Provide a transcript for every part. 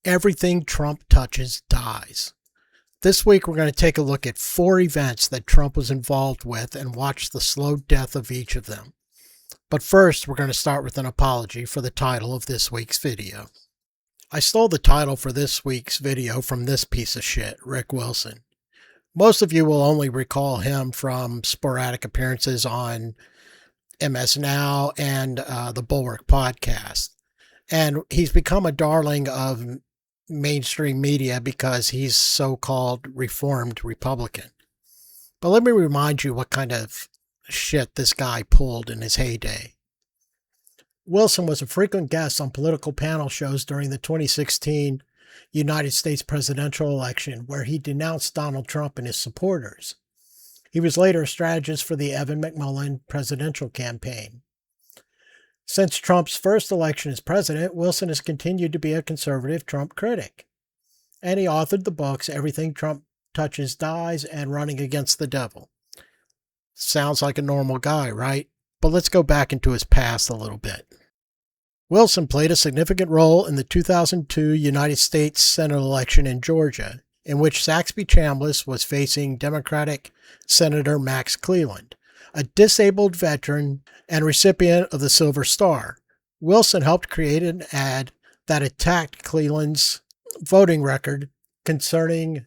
Everything Trump touches dies. This week we're going to take a look at 4 events that Trump was involved with and watch the slow death of each of them. But first we're going to start with an apology for the title of this week's video. I stole the title for this week's video from this piece of shit, Rick Wilson. Most of you will only recall him from sporadic appearances on MS Now and the Bulwark podcast. And he's become a darling of mainstream media because he's so-called reformed Republican. But let me remind you what kind of shit this guy pulled in his heyday. Wilson was a frequent guest on political panel shows during the 2016 United States presidential election, where he denounced Donald Trump and his supporters. He was later a strategist for the Evan McMullin presidential campaign. Since Trump's first election as president, Wilson has continued to be a conservative Trump critic. And he authored the books Everything Trump Touches Dies and Running Against the Devil. Sounds like a normal guy, right? But let's go back into his past a little bit. Wilson played a significant role in the 2002 United States Senate election in Georgia, in which Saxby Chambliss was facing Democratic Senator Max Cleland, a disabled veteran and recipient of the Silver Star. Wilson helped create an ad that attacked Cleland's voting record concerning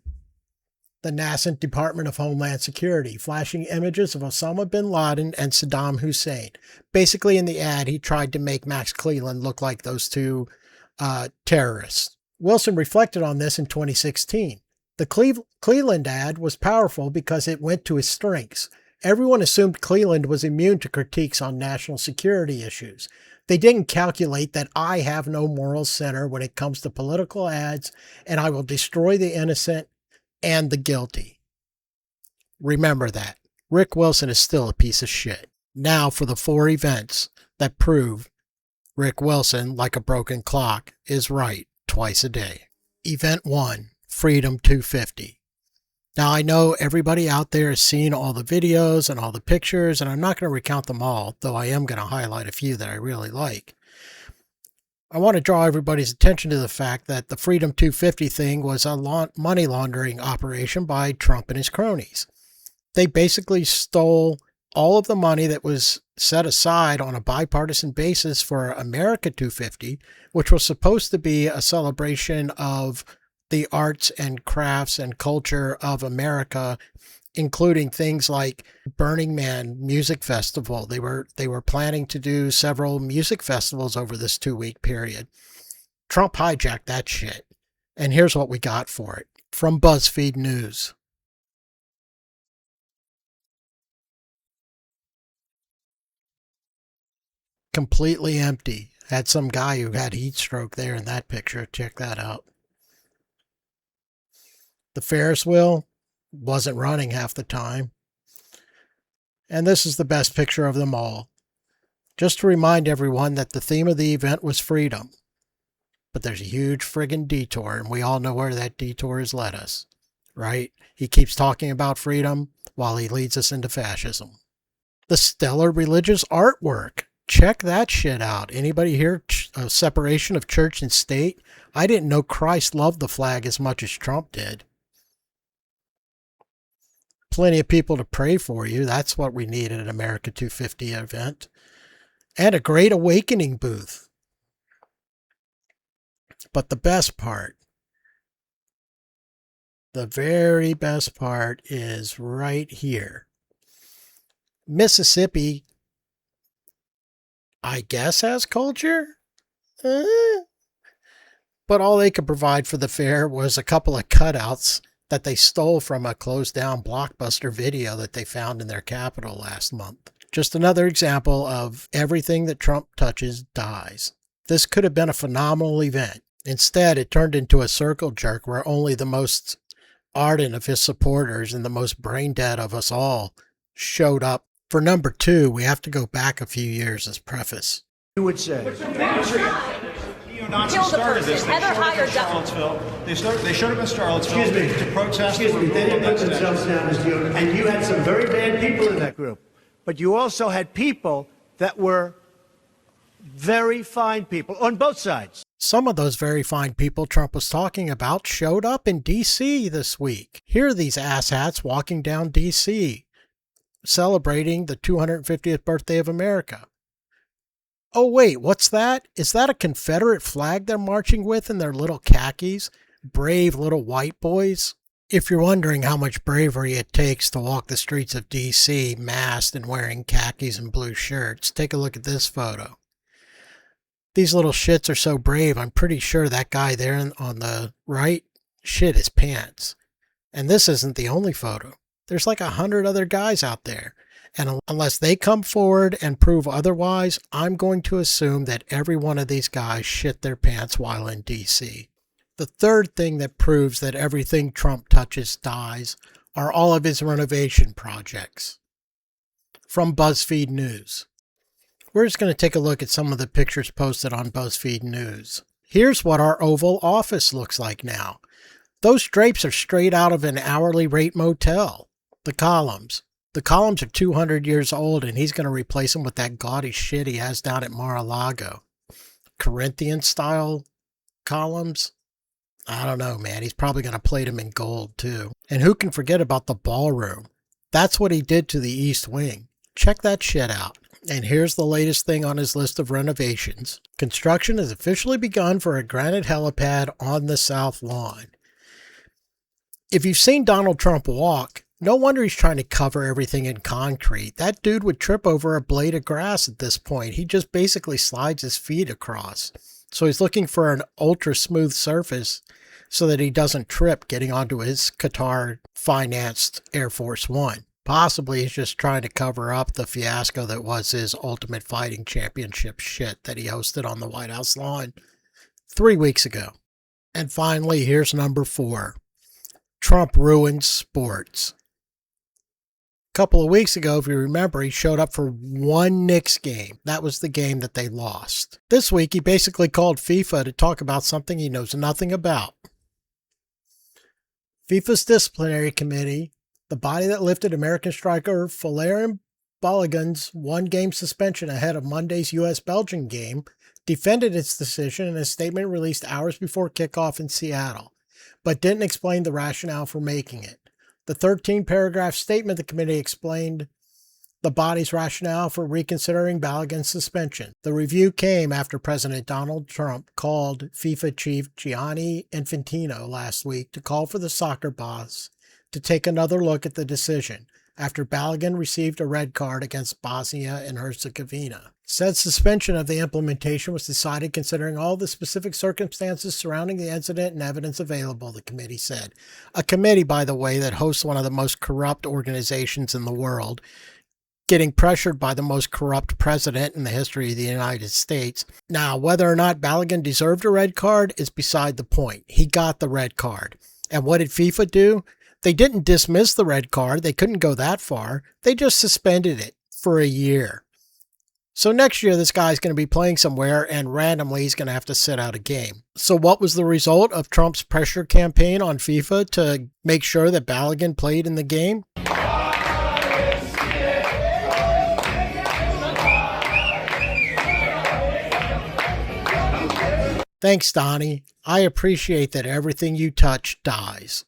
the nascent Department of Homeland Security, flashing images of Osama bin Laden and Saddam Hussein. Basically, in the ad, he tried to make Max Cleland look like those two terrorists. Wilson reflected on this in 2016. The Cleland ad was powerful because it went to his strengths. Everyone assumed Cleland was immune to critiques on national security issues. They didn't calculate that I have no moral center when it comes to political ads, and I will destroy the innocent and the guilty. Remember that. Rick Wilson is still a piece of shit. Now for the 4 events that prove Rick Wilson, like a broken clock, is right twice a day. Event 1, Freedom 250. Now I know everybody out there has seen all the videos and all the pictures, and I'm not going to recount them all, though I am going to highlight a few that I really like. I want to draw everybody's attention to the fact that the Freedom 250 thing was a money laundering operation by Trump and his cronies. They basically stole all of the money that was set aside on a bipartisan basis for America 250, which was supposed to be a celebration of the arts and crafts and culture of America, including things like Burning Man Music Festival. They were planning to do several music festivals over this 2-week period. Trump hijacked that shit. And here's what we got for it from BuzzFeed News. Completely empty. Had some guy who had heat stroke there in that picture. Check that out. The Ferris wheel wasn't running half the time. And this is the best picture of them all. Just to remind everyone that the theme of the event was freedom. But there's a huge friggin' detour, and we all know where that detour has led us, right? He keeps talking about freedom while he leads us into fascism. The stellar religious artwork. Check that shit out. Anybody here a separation of church and state? I didn't know Christ loved the flag as much as Trump did. Plenty of people to pray for you. That's what we need at an America 250 event. And a Great Awakening booth. But the best part, the very best part is right here. Mississippi, I guess, has culture? But all they could provide for the fair was a couple of cutouts that they stole from a closed-down Blockbuster video that they found in their capital last month. Just another example of everything that Trump touches dies. This could have been a phenomenal event. Instead, it turned into a circle jerk where only the most ardent of his supporters and the most brain-dead of us all showed up. For number 2, we have to go back a few years as preface. You would say. Kill the person. Heather hired Charlottesville. They showed up in Charlottesville to protest. Excuse me. They didn't put themselves down as you, and you had some very bad people in that group. But you also had people that were very fine people on both sides. Some of those very fine people Trump was talking about showed up in D.C. this week. Here are these asshats walking down D.C. celebrating the 250th birthday of America. Oh wait, what's that? Is that a Confederate flag they're marching with in their little khakis? Brave little white boys? If you're wondering how much bravery it takes to walk the streets of D.C. masked and wearing khakis and blue shirts, take a look at this photo. These little shits are so brave, I'm pretty sure that guy there on the right shit his pants. And this isn't the only photo. There's like 100 other guys out there. And unless they come forward and prove otherwise, I'm going to assume that every one of these guys shit their pants while in D.C. The third thing that proves that everything Trump touches dies are all of his renovation projects. From BuzzFeed News. We're just going to take a look at some of the pictures posted on BuzzFeed News. Here's what our Oval Office looks like now. Those drapes are straight out of an hourly rate motel. The columns are 200 years old, and he's going to replace them with that gaudy shit he has down at Mar-a-Lago. Corinthian-style columns? I don't know, man. He's probably going to plate them in gold, too. And who can forget about the ballroom? That's what he did to the East Wing. Check that shit out. And here's the latest thing on his list of renovations. Construction has officially begun for a granite helipad on the South Lawn. If you've seen Donald Trump walk, no wonder he's trying to cover everything in concrete. That dude would trip over a blade of grass at this point. He just basically slides his feet across. So he's looking for an ultra smooth surface so that he doesn't trip getting onto his Qatar-financed Air Force One. Possibly he's just trying to cover up the fiasco that was his Ultimate Fighting Championship shit that he hosted on the White House lawn 3 weeks ago. And finally, here's number 4. Trump ruins sports. A couple of weeks ago, if you remember, he showed up for one Knicks game. That was the game that they lost. This week, he basically called FIFA to talk about something he knows nothing about. FIFA's disciplinary committee, the body that lifted American striker Valérien Balogun's one-game suspension ahead of Monday's U.S.-Belgium game, defended its decision in a statement released hours before kickoff in Seattle, but didn't explain the rationale for making it. The 13-paragraph statement the committee explained the body's rationale for reconsidering Balogun's suspension. The review came after President Donald Trump called FIFA chief Gianni Infantino last week to call for the soccer boss to take another look at the decision after Balogun received a red card against Bosnia and Herzegovina. Said suspension of the implementation was decided considering all the specific circumstances surrounding the incident and evidence available, the committee said. A committee, by the way, that hosts one of the most corrupt organizations in the world, getting pressured by the most corrupt president in the history of the United States. Now, whether or not Balogun deserved a red card is beside the point. He got the red card. And what did FIFA do? They didn't dismiss the red card. They couldn't go that far. They just suspended it for a year. So next year, this guy's going to be playing somewhere and randomly he's going to have to sit out a game. So what was the result of Trump's pressure campaign on FIFA to make sure that Balogun played in the game? Thanks, Donnie. I appreciate that everything you touch dies.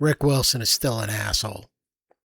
Rick Wilson is still an asshole.